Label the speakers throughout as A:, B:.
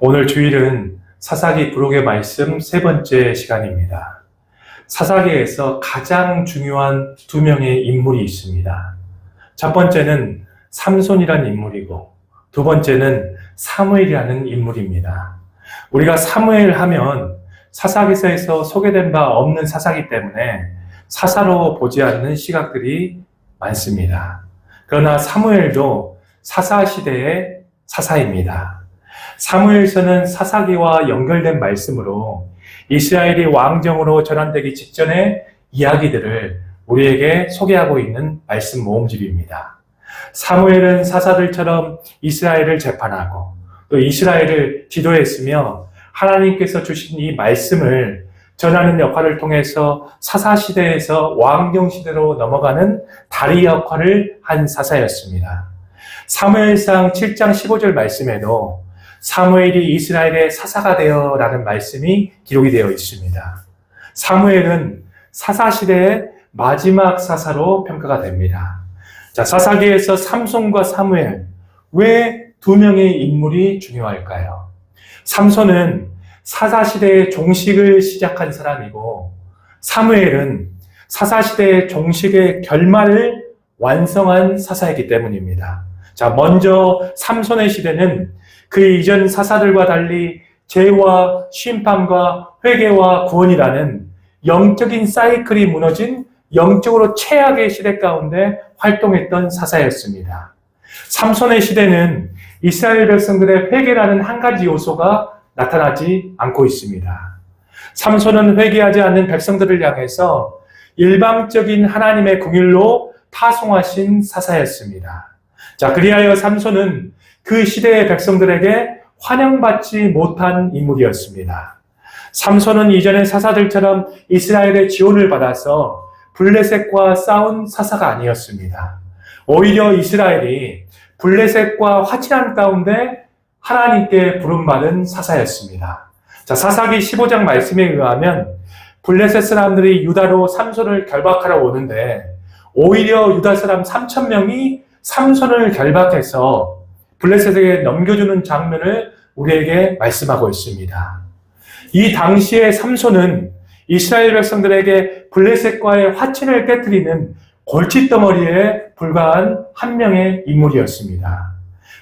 A: 오늘 주일은 사사기 부록의 말씀 세 번째 시간입니다. 사사기에서 가장 중요한 두 명의 인물이 있습니다. 첫 번째는 삼손이라는 인물이고 두 번째는 사무엘이라는 인물입니다. 우리가 사무엘 하면 사사기서에서 소개된 바 없는 사사기 때문에 사사로 보지 않는 시각들이 많습니다. 그러나 사무엘도 사사시대의 사사입니다. 사무엘서는 사사기와 연결된 말씀으로 이스라엘이 왕정으로 전환되기 직전의 이야기들을 우리에게 소개하고 있는 말씀 모음집입니다. 사무엘은 사사들처럼 이스라엘을 재판하고 또 이스라엘을 지도했으며 하나님께서 주신 이 말씀을 전하는 역할을 통해서 사사시대에서 왕정시대로 넘어가는 다리 역할을 한 사사였습니다. 사무엘상 7장 15절 말씀에도 사무엘이 이스라엘의 사사가 되어 라는 말씀이 기록이 되어 있습니다. 사무엘은 사사시대의 마지막 사사로 평가가 됩니다. 자, 사사기에서 삼손과 사무엘, 왜 두 명의 인물이 중요할까요? 삼손은 사사시대의 종식을 시작한 사람이고 사무엘은 사사시대의 종식의 결말을 완성한 사사이기 때문입니다. 자, 먼저 삼손의 시대는 그 이전 사사들과 달리 죄와 심판과 회개와 구원이라는 영적인 사이클이 무너진 영적으로 최악의 시대 가운데 활동했던 사사였습니다. 삼손의 시대는 이스라엘 백성들의 회개라는 한 가지 요소가 나타나지 않고 있습니다. 삼손은 회개하지 않는 백성들을 향해서 일방적인 하나님의 긍휼로 파송하신 사사였습니다. 자, 그리하여 삼손은 그 시대의 백성들에게 환영받지 못한 인물이었습니다. 삼손은 이전의 사사들처럼 이스라엘의 지원을 받아서 블레셋과 싸운 사사가 아니었습니다. 오히려 이스라엘이 블레셋과 화친한 가운데 하나님께 부름받은 사사였습니다. 자, 사사기 15장 말씀에 의하면 블레셋 사람들이 유다로 삼손을 결박하러 오는데 오히려 유다 사람 3,000명이 삼손을 결박해서 블레셋에게 넘겨주는 장면을 우리에게 말씀하고 있습니다. 이 당시에 삼손은 이스라엘 백성들에게 블레셋과의 화친을 깨뜨리는 골칫덩어리에 불과한 한 명의 인물이었습니다.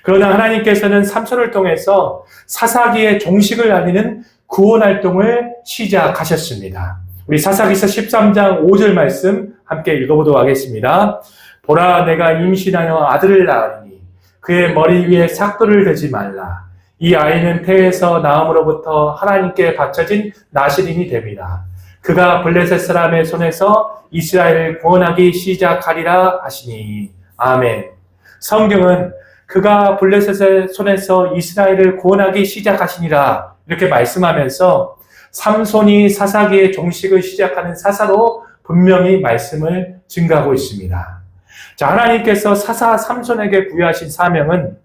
A: 그러나 하나님께서는 삼손을 통해서 사사기의 종식을 알리는 구원 활동을 시작하셨습니다. 우리 사사기서 13장 5절 말씀 함께 읽어보도록 하겠습니다. 보라, 내가 임신하여 아들을 낳으리니 그의 머리 위에 삭도를 대지 말라. 이 아이는 태에서 나음으로부터 하나님께 바쳐진 나실인이 됩니다. 그가 블레셋 사람의 손에서 이스라엘을 구원하기 시작하리라 하시니. 아멘. 성경은 그가 블레셋의 손에서 이스라엘을 구원하기 시작하시니라 이렇게 말씀하면서 삼손이 사사기의 종식을 시작하는 사사로 분명히 말씀을 증거하고 있습니다. 자, 하나님께서 사사 삼손에게 부여하신 사명은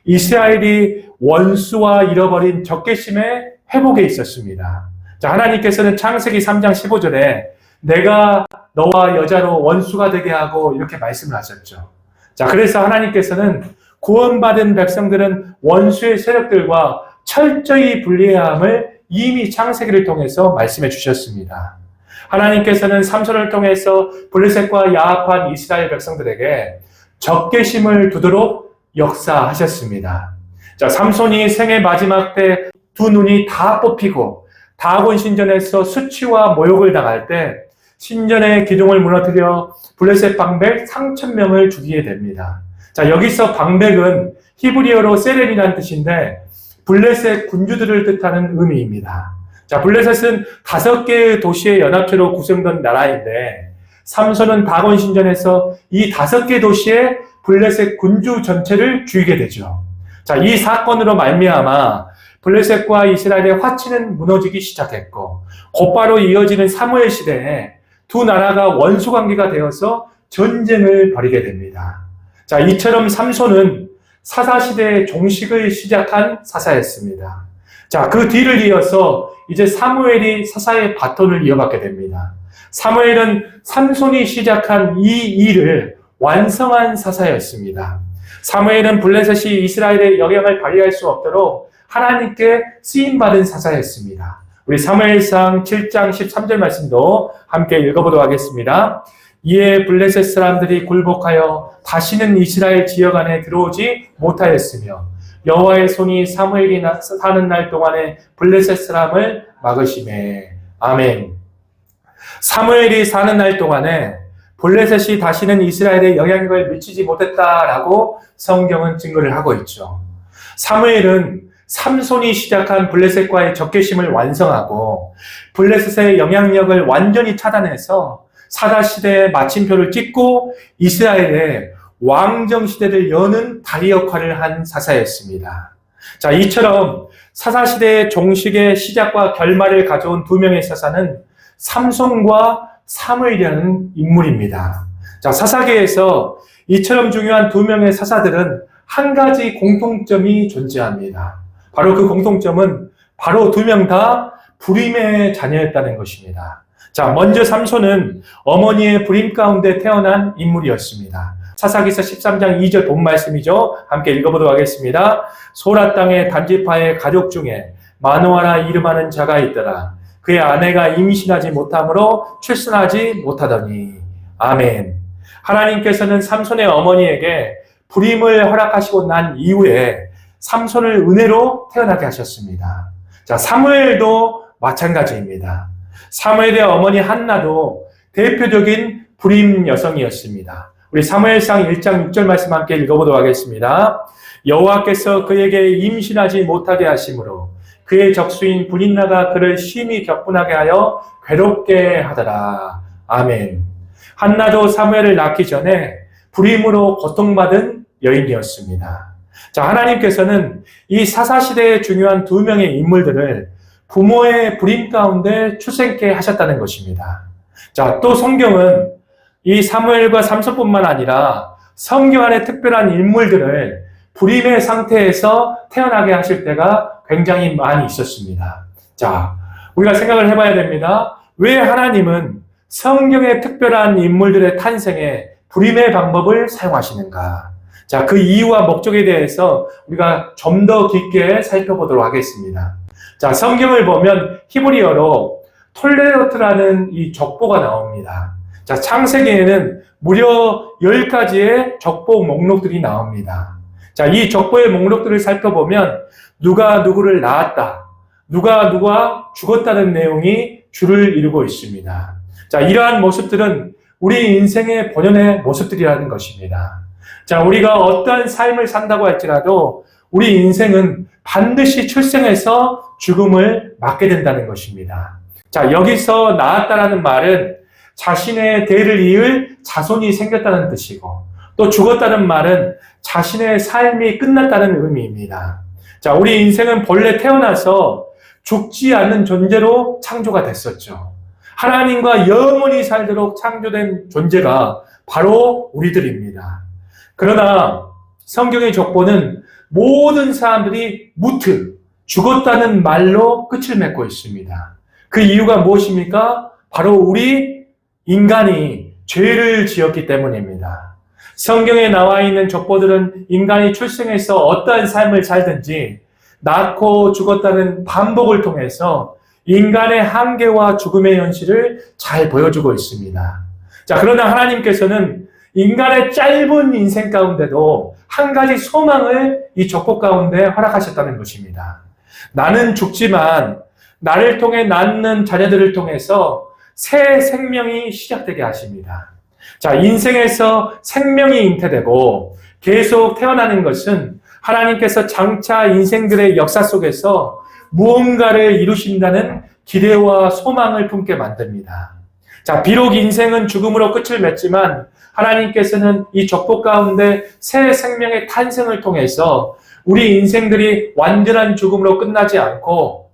A: 이스라엘이 원수와 잃어버린 적개심의 회복에 있었습니다. 자, 하나님께서는 창세기 3장 15절에 내가 너와 여자로 원수가 되게 하고 이렇게 말씀을 하셨죠. 자, 그래서 하나님께서는 구원받은 백성들은 원수의 세력들과 철저히 분리해야 함을 이미 창세기를 통해서 말씀해 주셨습니다. 하나님께서는 삼손을 통해서 블레셋과 야합한 이스라엘 백성들에게 적개심을 두도록 역사하셨습니다. 자, 삼손이 생애 마지막 때 두 눈이 다 뽑히고 다곤 신전에서 수치와 모욕을 당할 때 신전의 기둥을 무너뜨려 블레셋 방백 3,000명을 죽이게 됩니다. 자, 여기서 방백은 히브리어로 세렌이라는 뜻인데 블레셋 군주들을 뜻하는 의미입니다. 자, 블레셋은 5개의 도시의 연합체로 구성된 나라인데 삼손은 다곤 신전에서 이 5개 도시의 블레셋 군주 전체를 죽이게 되죠. 자, 이 사건으로 말미암아 블레셋과 이스라엘의 화친은 무너지기 시작했고 곧바로 이어지는 사무엘 시대에 두 나라가 원수 관계가 되어서 전쟁을 벌이게 됩니다. 자, 이처럼 삼손은 사사시대의 종식을 시작한 사사였습니다. 자, 그 뒤를 이어서 이제 사무엘이 사사의 바톤을 이어받게 됩니다. 사무엘은 삼손이 시작한 이 일을 완성한 사사였습니다. 사무엘은 블레셋이 이스라엘의 영향을 발휘할 수 없도록 하나님께 쓰임받은 사사였습니다. 우리 사무엘상 7장 13절 말씀도 함께 읽어보도록 하겠습니다. 이에 블레셋 사람들이 굴복하여 다시는 이스라엘 지역 안에 들어오지 못하였으며 여호와의 손이 사무엘이 사는 날 동안에 블레셋 사람을 막으시매. 아멘. 사무엘이 사는 날 동안에 블레셋이 다시는 이스라엘에 영향력을 미치지 못했다라고 성경은 증거를 하고 있죠. 사무엘은 삼손이 시작한 블레셋과의 적개심을 완성하고 블레셋의 영향력을 완전히 차단해서 사다시대의 마침표를 찍고 이스라엘의 왕정시대를 여는 다리 역할을 한 사사였습니다. 자, 이처럼 사사시대의 종식의 시작과 결말을 가져온 두 명의 사사는 삼손과 사무엘이라는 인물입니다. 자, 사사계에서 이처럼 중요한 두 명의 사사들은 한 가지 공통점이 존재합니다. 바로 그 공통점은 바로 두 명 다 불임의 자녀였다는 것입니다. 자, 먼저 삼손은 어머니의 불임 가운데 태어난 인물이었습니다. 사사기서 13장 2절 본 말씀이죠. 함께 읽어보도록 하겠습니다. 소라 땅의 단지파의 가족 중에 마노아라 이름하는 자가 있더라. 그의 아내가 임신하지 못하므로 출산하지 못하더니. 아멘. 하나님께서는 삼손의 어머니에게 불임을 허락하시고 난 이후에 삼손을 은혜로 태어나게 하셨습니다. 자, 사무엘도 마찬가지입니다. 사무엘의 어머니 한나도 대표적인 불임 여성이었습니다. 우리 사무엘상 1장 6절 말씀 함께 읽어보도록 하겠습니다. 여호와께서 그에게 임신하지 못하게 하심으로 그의 적수인 브린나가 그를 심히 격분하게 하여 괴롭게 하더라. 아멘. 한나도 사무엘을 낳기 전에 불임으로 고통받은 여인이었습니다. 자, 하나님께서는 이 사사시대의 중요한 두 명의 인물들을 부모의 불임 가운데 출생케 하셨다는 것입니다. 자, 또 성경은 이 사무엘과 삼손뿐만 아니라 성경 안에 특별한 인물들을 불임의 상태에서 태어나게 하실 때가 굉장히 많이 있었습니다. 자, 우리가 생각을 해봐야 됩니다. 왜 하나님은 성경의 특별한 인물들의 탄생에 불임의 방법을 사용하시는가? 자, 그 이유와 목적에 대해서 우리가 좀 더 깊게 살펴보도록 하겠습니다. 자, 성경을 보면 히브리어로 톨레로트라는 이 족보가 나옵니다. 자, 창세기에는 무려 10가지의 족보 목록들이 나옵니다. 자, 이 족보의 목록들을 살펴보면 누가 누구를 낳았다, 누가 죽었다는 내용이 줄을 이루고 있습니다. 자, 이러한 모습들은 우리 인생의 본연의 모습들이라는 것입니다. 자, 우리가 어떠한 삶을 산다고 할지라도 우리 인생은 반드시 출생해서 죽음을 맞게 된다는 것입니다. 자, 여기서 낳았다라는 말은 자신의 대를 이을 자손이 생겼다는 뜻이고, 또 죽었다는 말은 자신의 삶이 끝났다는 의미입니다. 자, 우리 인생은 본래 태어나서 죽지 않는 존재로 창조가 됐었죠. 하나님과 영원히 살도록 창조된 존재가 바로 우리들입니다. 그러나 성경의 족보는 모든 사람들이 무트, 죽었다는 말로 끝을 맺고 있습니다. 그 이유가 무엇입니까? 바로 우리 인간이 죄를 지었기 때문입니다. 성경에 나와 있는 족보들은 인간이 출생해서 어떠한 삶을 살든지 낳고 죽었다는 반복을 통해서 인간의 한계와 죽음의 현실을 잘 보여주고 있습니다. 자, 그러나 하나님께서는 인간의 짧은 인생 가운데도 한 가지 소망을 이 족보 가운데 허락하셨다는 것입니다. 나는 죽지만 나를 통해 낳는 자녀들을 통해서 새 생명이 시작되게 하십니다. 자, 인생에서 생명이 잉태되고 계속 태어나는 것은 하나님께서 장차 인생들의 역사 속에서 무언가를 이루신다는 기대와 소망을 품게 만듭니다. 자, 비록 인생은 죽음으로 끝을 맺지만 하나님께서는 이 족보 가운데 새 생명의 탄생을 통해서 우리 인생들이 완전한 죽음으로 끝나지 않고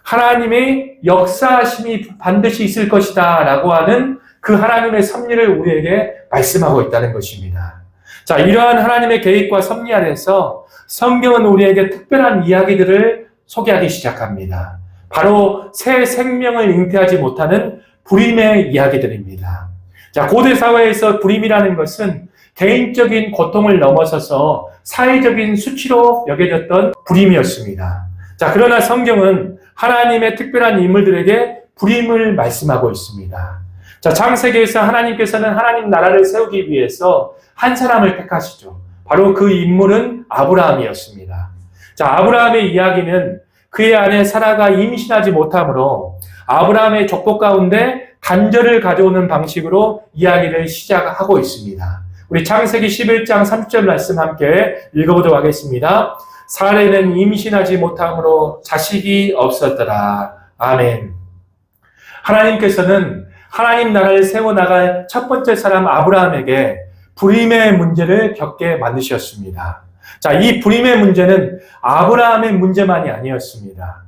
A: 하나님의 역사하심이 반드시 있을 것이다 라고 하는 그 하나님의 섭리를 우리에게 말씀하고 있다는 것입니다. 자, 이러한 하나님의 계획과 섭리 안에서 성경은 우리에게 특별한 이야기들을 소개하기 시작합니다. 바로 새 생명을 잉태하지 못하는 불임의 이야기들입니다. 자, 고대 사회에서 불임이라는 것은 개인적인 고통을 넘어서서 사회적인 수치로 여겨졌던 불임이었습니다. 자, 그러나 성경은 하나님의 특별한 인물들에게 불임을 말씀하고 있습니다. 자, 창세기에서 하나님께서는 하나님 나라를 세우기 위해서 한 사람을 택하시죠. 바로 그 인물은 아브라함이었습니다. 자, 아브라함의 이야기는 그의 아내 사라가 임신하지 못하므로 아브라함의 족보 가운데 단절을 가져오는 방식으로 이야기를 시작하고 있습니다. 우리 창세기 11장 30절 말씀 함께 읽어보도록 하겠습니다. 사라는 임신하지 못함으로 자식이 없었더라. 아멘. 하나님께서는 하나님 나라를 세워나갈 첫 번째 사람 아브라함에게 불임의 문제를 겪게 만드셨습니다. 자, 이 불임의 문제는 아브라함의 문제만이 아니었습니다.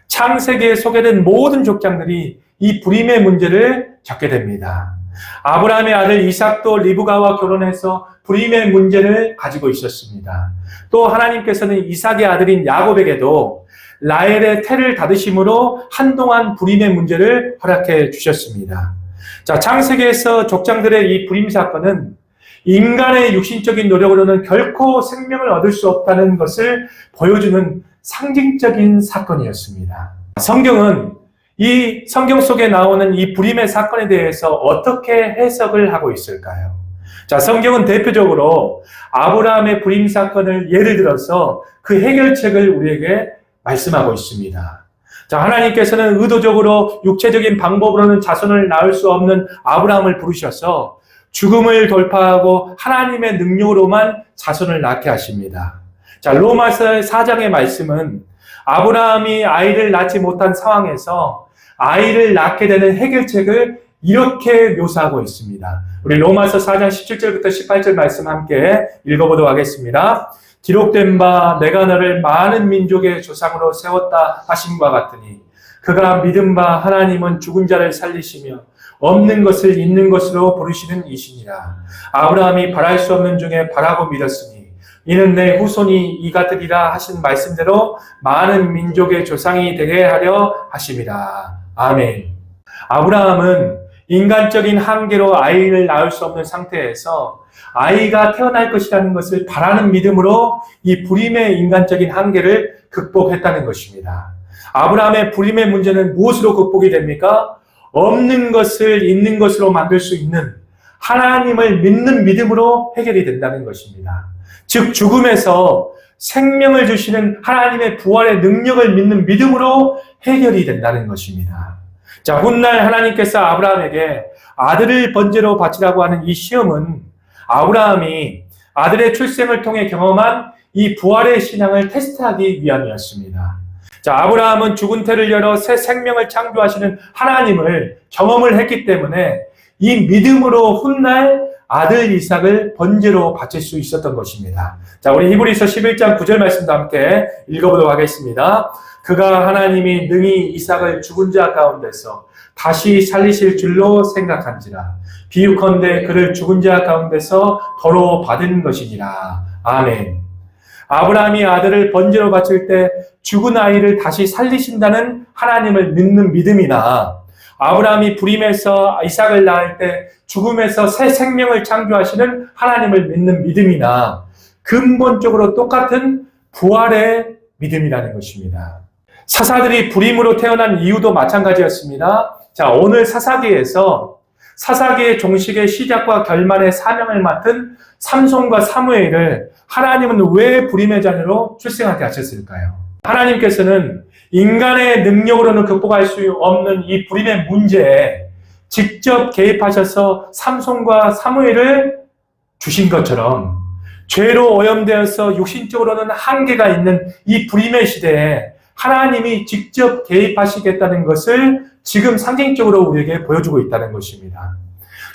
A: 창세기에 소개된 모든 족장들이 이 불임의 문제를 겪게 됩니다. 아브라함의 아들 이삭도 리브가와 결혼해서 불임의 문제를 가지고 있었습니다. 또 하나님께서는 이삭의 아들인 야곱에게도 라헬의 태를 닫으심으로 한동안 불임의 문제를 허락해 주셨습니다. 자, 창세기에서 족장들의 이 불임 사건은 인간의 육신적인 노력으로는 결코 생명을 얻을 수 없다는 것을 보여주는 상징적인 사건이었습니다. 성경은 이 성경 속에 나오는 이 불임의 사건에 대해서 어떻게 해석을 하고 있을까요? 자, 성경은 대표적으로 아브라함의 불임 사건을 예를 들어서 그 해결책을 우리에게 말씀하고 있습니다. 자, 하나님께서는 의도적으로 육체적인 방법으로는 자손을 낳을 수 없는 아브라함을 부르셔서 죽음을 돌파하고 하나님의 능력으로만 자손을 낳게 하십니다. 자, 로마서 4장의 말씀은 아브라함이 아이를 낳지 못한 상황에서 아이를 낳게 되는 해결책을 이렇게 묘사하고 있습니다. 우리 로마서 4장 17절부터 18절 말씀 함께 읽어보도록 하겠습니다. 기록된 바 내가 너를 많은 민족의 조상으로 세웠다 하심과 같으니 그가 믿은 바 하나님은 죽은 자를 살리시며 없는 것을 있는 것으로 부르시는 이시니라. 아브라함이 바랄 수 없는 중에 바라고 믿었으니 이는 내 후손이 이같으리라 하신 말씀대로 많은 민족의 조상이 되게 하려 하심이라. 아멘. 아브라함은 인간적인 한계로 아이를 낳을 수 없는 상태에서 아이가 태어날 것이라는 것을 바라는 믿음으로 이 불임의 인간적인 한계를 극복했다는 것입니다. 아브라함의 불임의 문제는 무엇으로 극복이 됩니까? 없는 것을 있는 것으로 만들 수 있는 하나님을 믿는 믿음으로 해결이 된다는 것입니다. 즉 죽음에서 생명을 주시는 하나님의 부활의 능력을 믿는 믿음으로 해결이 된다는 것입니다. 자, 훗날 하나님께서 아브라함에게 아들을 번제로 바치라고 하는 이 시험은 아브라함이 아들의 출생을 통해 경험한 이 부활의 신앙을 테스트하기 위함이었습니다. 자, 아브라함은 죽은 태를 열어 새 생명을 창조하시는 하나님을 경험을 했기 때문에 이 믿음으로 훗날 아들 이삭을 번제로 바칠 수 있었던 것입니다. 자, 우리 히브리서 11장 9절 말씀도 함께 읽어보도록 하겠습니다. 그가 하나님이 능히 이삭을 죽은 자 가운데서 다시 살리실 줄로 생각한지라. 비유컨대 그를 죽은 자 가운데서 더러 받은 것이니라. 아멘. 아브라함이 아들을 번제로 바칠 때 죽은 아이를 다시 살리신다는 하나님을 믿는 믿음이나 아브라함이 불임에서 이삭을 낳을 때 죽음에서 새 생명을 창조하시는 하나님을 믿는 믿음이나 근본적으로 똑같은 부활의 믿음이라는 것입니다. 사사들이 불임으로 태어난 이유도 마찬가지였습니다. 자, 오늘 사사기에서 사사기의 종식의 시작과 결말의 사명을 맡은 삼손과 사무엘을 하나님은 왜 불임의 자녀로 출생하게 하셨을까요? 하나님께서는 인간의 능력으로는 극복할 수 없는 이 불임의 문제에 직접 개입하셔서 삼손과 사무엘을 주신 것처럼 죄로 오염되어서 육신적으로는 한계가 있는 이 불임의 시대에 하나님이 직접 개입하시겠다는 것을 지금 상징적으로 우리에게 보여주고 있다는 것입니다.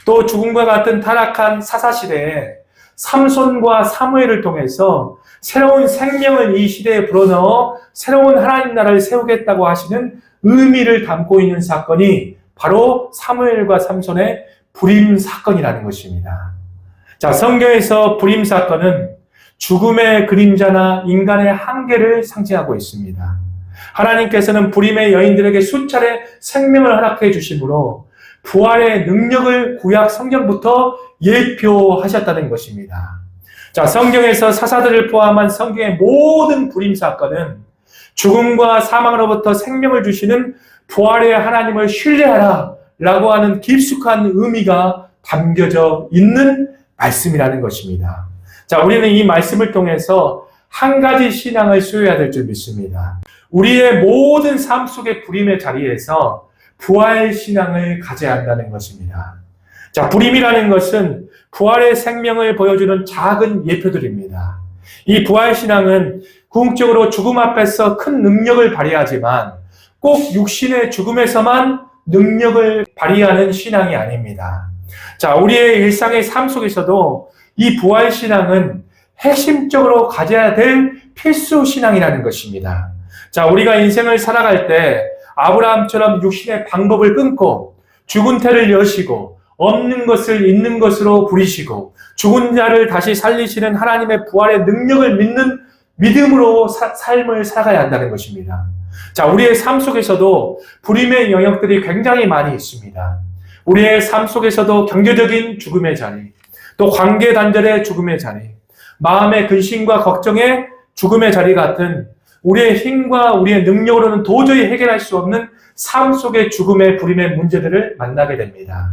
A: 또 죽음과 같은 타락한 사사시대에 삼손과 사무엘을 통해서 새로운 생명을 이 시대에 불어넣어 새로운 하나님 나라를 세우겠다고 하시는 의미를 담고 있는 사건이 바로 사무엘과 삼손의 불임 사건이라는 것입니다. 자, 성경에서 불임 사건은 죽음의 그림자나 인간의 한계를 상징하고 있습니다. 하나님께서는 불임의 여인들에게 수차례 생명을 허락해 주심으로 부활의 능력을 구약 성경부터 예표하셨다는 것입니다. 자, 성경에서 사사들을 포함한 성경의 모든 불임 사건은 죽음과 사망으로부터 생명을 주시는 부활의 하나님을 신뢰하라 라고 하는 깊숙한 의미가 담겨져 있는 말씀이라는 것입니다. 자, 우리는 이 말씀을 통해서 한 가지 신앙을 수여해야 될 줄 믿습니다. 우리의 모든 삶 속의 불임의 자리에서 부활 신앙을 가져야 한다는 것입니다. 자, 불임이라는 것은 부활의 생명을 보여주는 작은 예표들입니다. 이 부활 신앙은 궁극적으로 죽음 앞에서 큰 능력을 발휘하지만 꼭 육신의 죽음에서만 능력을 발휘하는 신앙이 아닙니다. 자, 우리의 일상의 삶 속에서도 이 부활 신앙은 핵심적으로 가져야 될 필수 신앙이라는 것입니다. 자, 우리가 인생을 살아갈 때 아브라함처럼 육신의 방법을 끊고 죽은 태를 여시고 없는 것을 있는 것으로 부리시고 죽은 자를 다시 살리시는 하나님의 부활의 능력을 믿는 믿음으로 삶을 살아가야 한다는 것입니다. 자, 우리의 삶 속에서도 불임의 영역들이 굉장히 많이 있습니다. 우리의 삶 속에서도 경제적인 죽음의 자리, 또 관계 단절의 죽음의 자리, 마음의 근심과 걱정의 죽음의 자리 같은 우리의 힘과 우리의 능력으로는 도저히 해결할 수 없는 삶 속의 죽음의 불임의 문제들을 만나게 됩니다.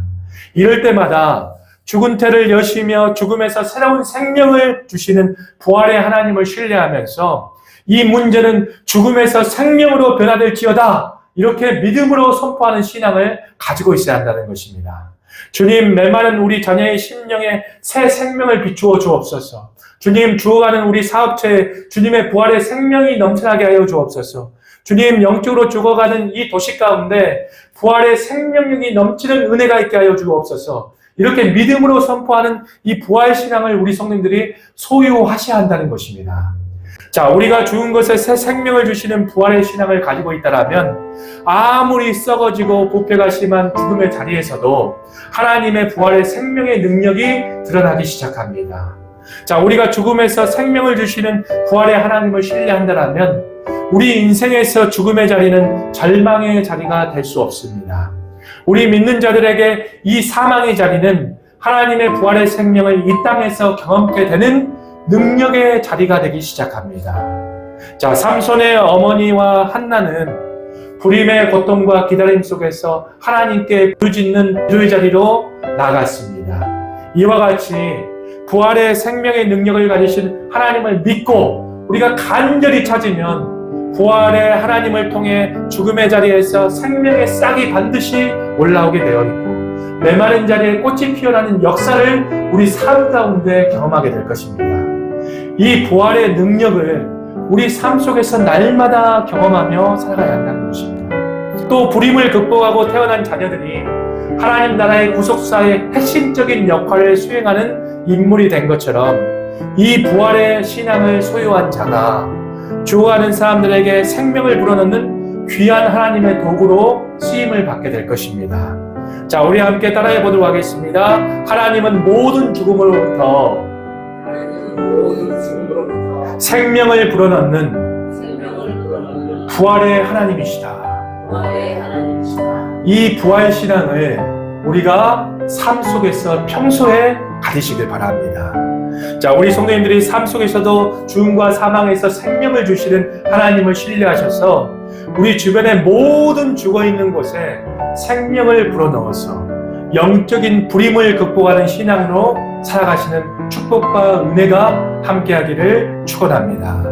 A: 이럴 때마다 죽은 태를 여시며 죽음에서 새로운 생명을 주시는 부활의 하나님을 신뢰하면서 이 문제는 죽음에서 생명으로 변화될지어다 이렇게 믿음으로 선포하는 신앙을 가지고 있어야 한다는 것입니다. 주님, 메마른 우리 자녀의 심령에 새 생명을 비추어 주옵소서. 주님, 죽어가는 우리 사업체에 주님의 부활의 생명이 넘쳐나게 하여 주옵소서. 주님, 영적으로 죽어가는 이 도시 가운데 부활의 생명력이 넘치는 은혜가 있게 하여 주옵소서. 이렇게 믿음으로 선포하는 이 부활 신앙을 우리 성도님들이 소유하셔야 한다는 것입니다. 자, 우리가 죽은 것에 새 생명을 주시는 부활의 신앙을 가지고 있다라면 아무리 썩어지고 부패가 심한 죽음의 자리에서도 하나님의 부활의 생명의 능력이 드러나기 시작합니다. 자, 우리가 죽음에서 생명을 주시는 부활의 하나님을 신뢰한다라면 우리 인생에서 죽음의 자리는 절망의 자리가 될 수 없습니다. 우리 믿는 자들에게 이 사망의 자리는 하나님의 부활의 생명을 이 땅에서 경험하게 되는 능력의 자리가 되기 시작합니다. 자, 삼손의 어머니와 한나는 불임의 고통과 기다림 속에서 하나님께 부르짖는 기도의 자리로 나갔습니다. 이와 같이 부활의 생명의 능력을 가지신 하나님을 믿고 우리가 간절히 찾으면 부활의 하나님을 통해 죽음의 자리에서 생명의 싹이 반드시 올라오게 되어 있고 메마른 자리에 꽃이 피어나는 역사를 우리 삶 가운데 경험하게 될 것입니다. 이 부활의 능력을 우리 삶 속에서 날마다 경험하며 살아가야 한다는 것입니다. 또 불임을 극복하고 태어난 자녀들이 하나님 나라의 구속사의 핵심적인 역할을 수행하는 인물이 된 것처럼 이 부활의 신앙을 소유한 자가 죽어가는 사람들에게 생명을 불어넣는 귀한 하나님의 도구로 쓰임을 받게 될 것입니다. 자, 우리 함께 따라해 보도록 하겠습니다. 하나님은 모든 죽음으로부터 생명을 불어넣는 부활의 하나님이시다. 이 부활 신앙을 우리가 삶 속에서 평소에 가지시길 바랍니다. 자, 우리 성도님들이 삶 속에서도 죽음과 사망에서 생명을 주시는 하나님을 신뢰하셔서 우리 주변의 모든 죽어있는 곳에 생명을 불어넣어서 영적인 불임을 극복하는 신앙으로 살아가시는 축복과 은혜가 함께하기를 축원합니다.